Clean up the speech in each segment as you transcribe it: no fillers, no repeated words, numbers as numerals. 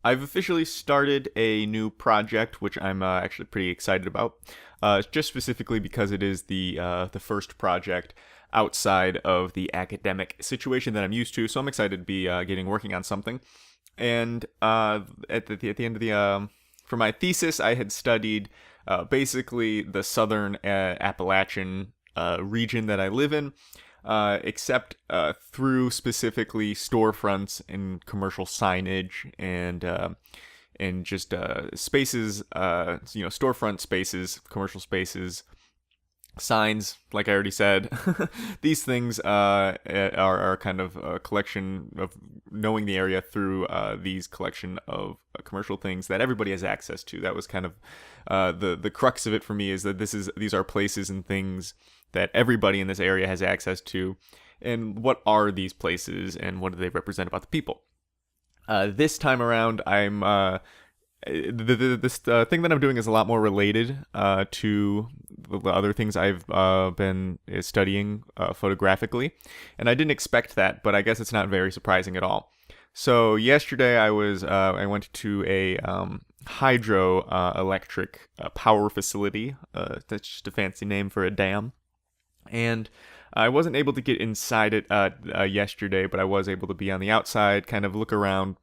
I've officially started a new project, which I'm actually pretty excited about. Just specifically because it is the first project outside of the academic situation that I'm used to. So I'm excited to be getting working on something. And at the end of the for my thesis, I had studied basically the southern Appalachian region that I live in, except through specifically storefronts and commercial signage and just spaces, storefront spaces, commercial spaces, signs. Like I already said, these things are kind of a collection of knowing the area through these collection of commercial things that everybody has access to. That was kind of the crux of it for me, is that these are places and things that everybody in this area has access to. And what are these places, and what do they represent about the people? This time around, I'm this thing that I'm doing is a lot more related to the other things I've been studying photographically, and I didn't expect that, but I guess it's not very surprising at all. So yesterday I went to a hydro electric power facility. That's just a fancy name for a dam, and I wasn't able to get inside it yesterday, but I was able to be on the outside, kind of look around,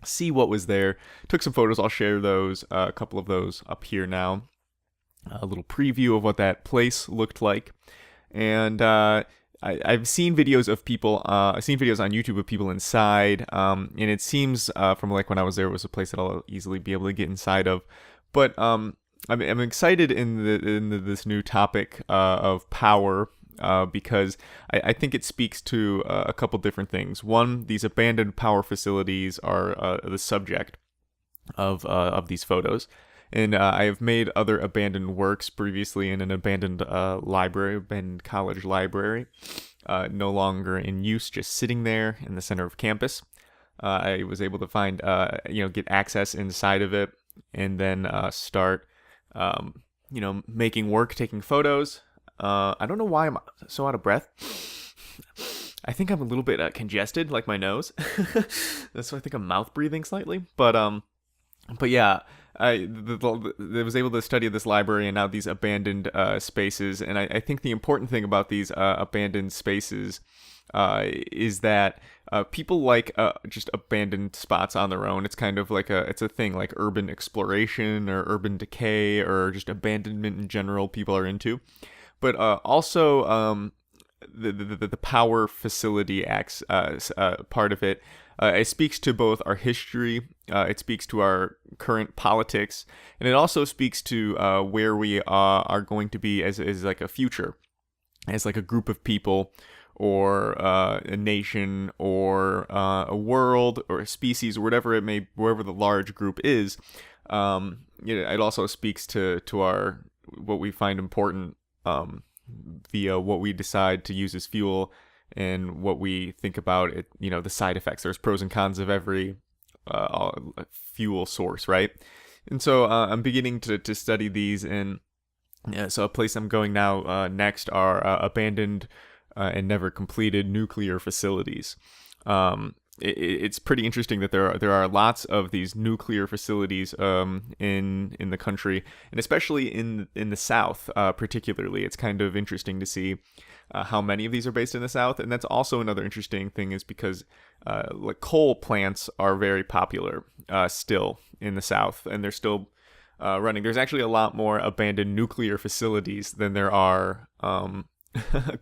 see what was there. Took some photos. I'll share those, a couple of those up here now. A little preview of what that place looked like. And I've seen videos of people, I've seen videos on YouTube of people inside, and it seems from like when I was there, it was a place that I'll easily be able to get inside of. But I'm excited in this new topic of power. Because I think it speaks to a couple different things. One, these abandoned power facilities are the subject of these photos, and I have made other abandoned works previously in an abandoned abandoned college library, no longer in use, just sitting there in the center of campus. I was able to find, get access inside of it, and then start, making work, taking photos. I don't know why I'm so out of breath. I think I'm a little bit congested, like my nose. That's why I think I'm mouth breathing slightly. But yeah, I was able to study this library and now these abandoned spaces. And I think the important thing about these abandoned spaces is that people like just abandoned spots on their own. It's kind of like it's a thing like urban exploration or urban decay or just abandonment in general people are into. But also the power facility acts part of it. It speaks to both our history, it speaks to our current politics, and it also speaks to where we are going to be as like a future, as like a group of people, or a nation, or a world, or a species, or wherever the large group is. It also speaks to our what we find important. Via what we decide to use as fuel and what we think about it, the side effects. There's pros and cons of every fuel source, right? And so I'm beginning to study these, and so a place I'm going now next are abandoned and never completed nuclear facilities. It's pretty interesting that there are lots of these nuclear facilities in the country, and especially in the South, particularly. It's kind of interesting to see how many of these are based in the South, and that's also another interesting thing, is because like coal plants are very popular still in the South, and they're still running. There's actually a lot more abandoned nuclear facilities than there are abandoned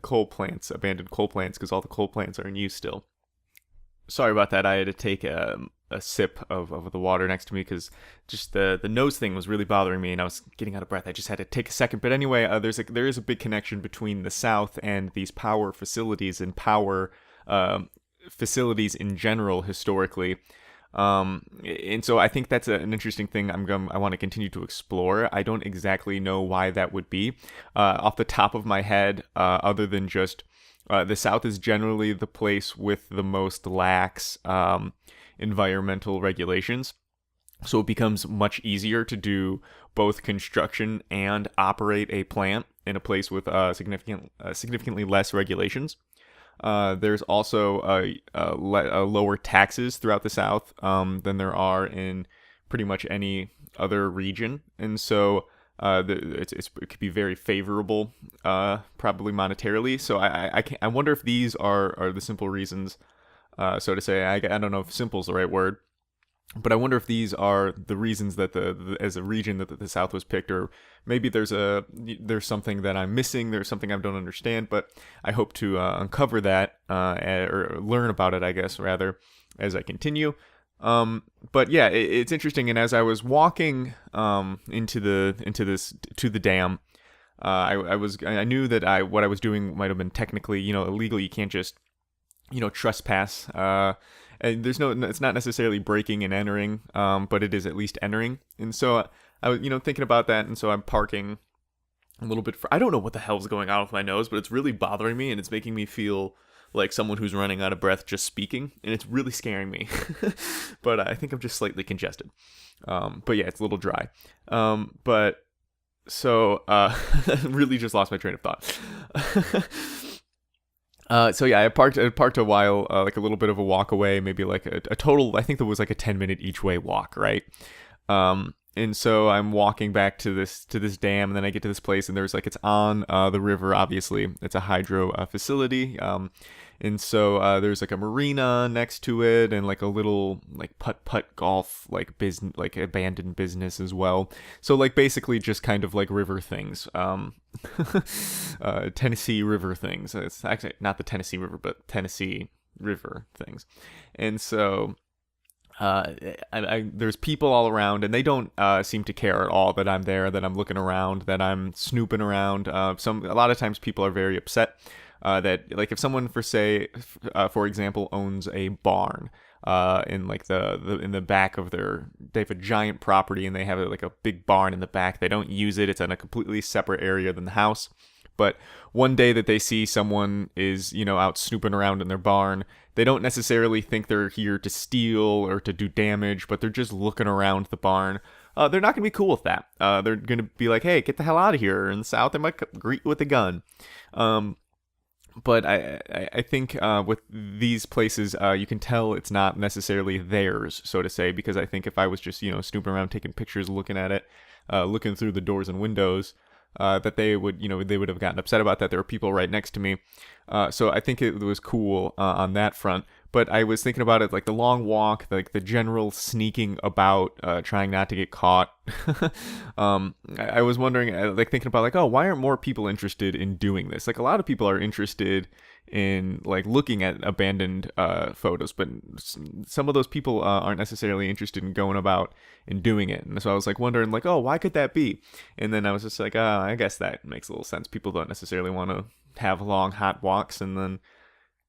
coal plants, because all the coal plants are in use still. Sorry about that. I had to take a sip of the water next to me because just the nose thing was really bothering me and I was getting out of breath. I just had to take a second. But anyway, there is a big connection between the South and these power facilities and power facilities in general historically. And so I think that's an interesting thing I want to continue to explore. I don't exactly know why that would be off the top of my head, other than just the South is generally the place with the most lax environmental regulations. So it becomes much easier to do both construction and operate a plant in a place with significantly less regulations. There's also lower taxes throughout the South than there are in pretty much any other region, and so it could be very favorable, probably monetarily. So I wonder if these are the simple reasons, so to say. I don't know if simple is the right word, but I wonder if these are the reasons that as a region that the South was picked, or maybe there's something that I'm missing, there's something I don't understand. But I hope to uncover that, or learn about it, I guess, rather, as I continue. But yeah, it's interesting. And as I was walking into the dam, I knew that what I was doing might have been technically, illegal. You can't just trespass. And it's not necessarily breaking and entering, but it is at least entering. And so I was, thinking about that, and so I'm parking a little bit. I don't know what the hell's going on with my nose, but it's really bothering me, and it's making me feel like someone who's running out of breath just speaking, and it's really scaring me. But I think I'm just slightly congested. But yeah, it's a little dry. But so really just lost my train of thought. So yeah, I parked a while, like a little bit of a walk away, maybe like a total, I think there was like a 10-minute each way walk, right? And so I'm walking back to this dam, and then I get to this place, and there's like, it's on the river, obviously. It's a hydro facility. And so there's like a marina next to it, and like a little like putt golf like business, like abandoned business as well. So like basically just kind of like river things, Tennessee River things. It's actually not the Tennessee River, but Tennessee River things. And so there's people all around, and they don't seem to care at all that I'm there, that I'm looking around, that I'm snooping around. A lot of times people are very upset that, like, if someone, for example, owns a barn in like in the back of they have a giant property, and they have like a big barn in the back. They don't use it. It's in a completely separate area than the house. But one day that they see someone is, out snooping around in their barn, they don't necessarily think they're here to steal or to do damage, but they're just looking around the barn. They're not going to be cool with that. They're going to be like, hey, get the hell out of here. In the South, they might greet you with a gun. But I think with these places, you can tell it's not necessarily theirs, so to say, because I think if I was just, snooping around, taking pictures, looking at it, looking through the doors and windows, that they would have gotten upset about that. There were people right next to me. So I think it was cool on that front. But I was thinking about it, like the long walk, like the general sneaking about, trying not to get caught. I was wondering, like thinking about like, oh, why aren't more people interested in doing this? Like a lot of people are interested in like looking at abandoned photos, but some of those people aren't necessarily interested in going about and doing it. And so I was like wondering like, oh, why could that be? And then I was just like, oh, I guess that makes a little sense. People don't necessarily want to have long hot walks and then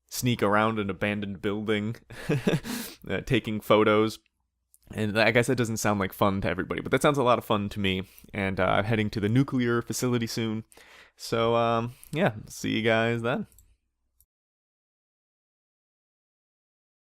sneak around an abandoned building taking photos. And I guess that doesn't sound like fun to everybody, but that sounds a lot of fun to me. And I'm heading to the nuclear facility soon. So yeah, see you guys then.